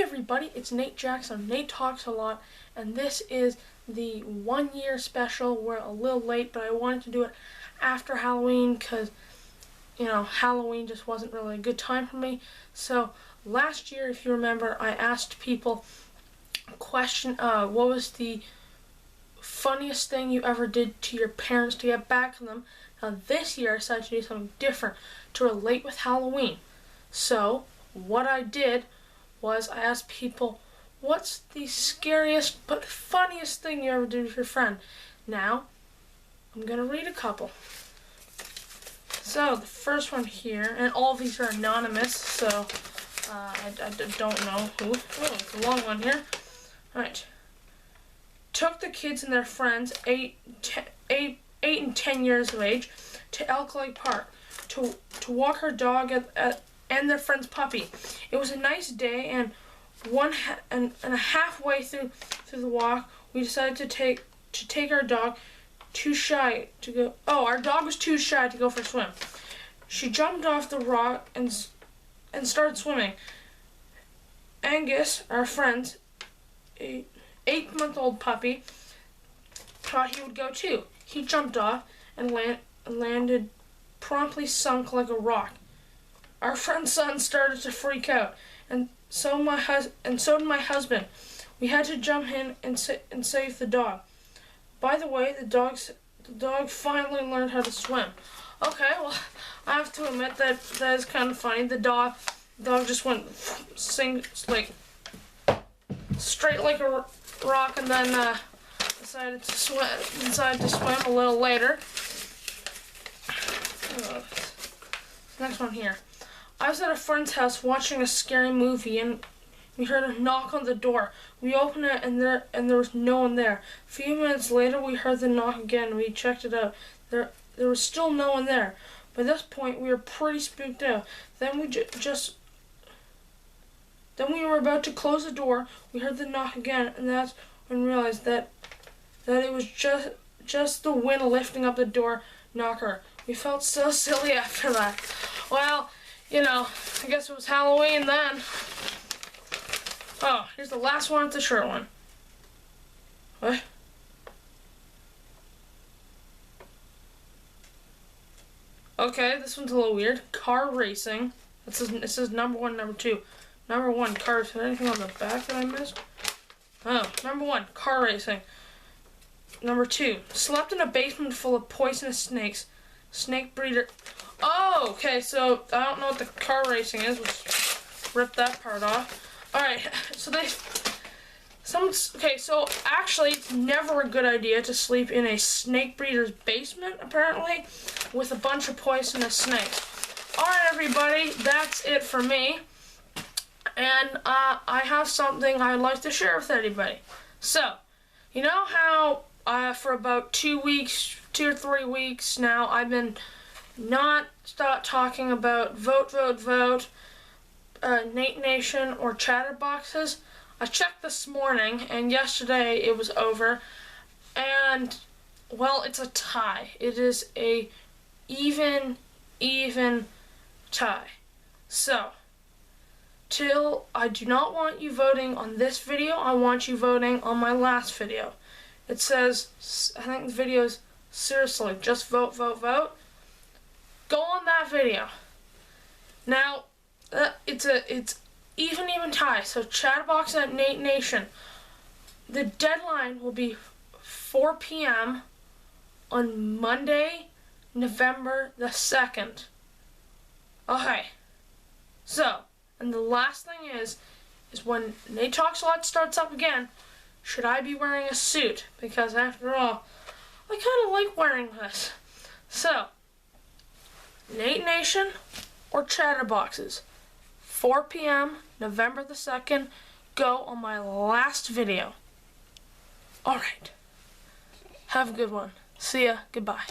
everybody, it's Nate Jackson. Nate Talks a Lot, and this is the 1 year special. We're a little late, but I wanted to do it after Halloween because, Halloween just wasn't really a good time for me. So last year, if you remember, I asked people a question, what was the funniest thing you ever did to your parents to get back to them? Now this year I decided to do something different to relate with Halloween. So what I did was I asked people, what's the scariest but funniest thing you ever did with your friend? Now, I'm going to read a couple. So, the first one here, and all of these are anonymous, so I don't know who. Oh, it's a long one here. Alright. Took the kids and their friends, 8 and 10 years of age, to Elk Lake Park to walk her dog and their friend's puppy. It was a nice day, and halfway through the walk, we decided to take our dog. Too shy to go. Oh, our dog was too shy to go for a swim. She jumped off the rock and started swimming. Angus, our friend's 8-month-old puppy, thought he would go too. He jumped off and landed, promptly sunk like a rock. Our friend's son started to freak out, and so did my husband. We had to jump in and save the dog. By the way, the dog finally learned how to swim. Okay, well, I have to admit that is kind of funny. The dog just went straight like a rock, and then decided to swim a little later. Next one here. I was at a friend's house watching a scary movie, and we heard a knock on the door. We opened it, and there was no one there. A few minutes later, we heard the knock again. We checked it out. There was still no one there. By this point, we were pretty spooked out. Then we were about to close the door. We heard the knock again, and that's when we realized that it was just the wind lifting up the door knocker. We felt so silly after that. Well, I guess it was Halloween then. Oh, here's the last one. It's a short one. What? Okay, this one's a little weird. Car racing. It says number 1, number 2. Number 1, cars. Is there anything on the back that I missed? Oh, number 1, car racing. Number 2, slept in a basement full of poisonous snakes. Snake breeder. Oh, okay, so I don't know what the car racing is. Let's rip that part off. Alright, so so actually it's never a good idea to sleep in a snake breeder's basement, apparently, with a bunch of poisonous snakes. Alright, everybody, that's it for me. And I have something I'd like to share with everybody. So, you know how for about 2 or 3 weeks now, I've been not talking about vote, Nate Nation or Chatterboxes. I checked this morning, and yesterday it was over, and well, it's a tie. It is a even tie. So, I do not want you voting on this video. I want you voting on my last video. It says, I think the video is seriously just vote. Go on that video. Now, it's even tie. So Chatterbox and Nate Nation. The deadline will be 4 p.m. on Monday, November the 2nd. Okay. So, and the last thing is when Nate Talks a Lot starts up again, should I be wearing a suit? Because after all, I kind of like wearing this. So, Nate Nation or Chatterboxes? 4 p.m. November the 2nd. Go on my last video. Alright. Have a good one. See ya. Goodbye.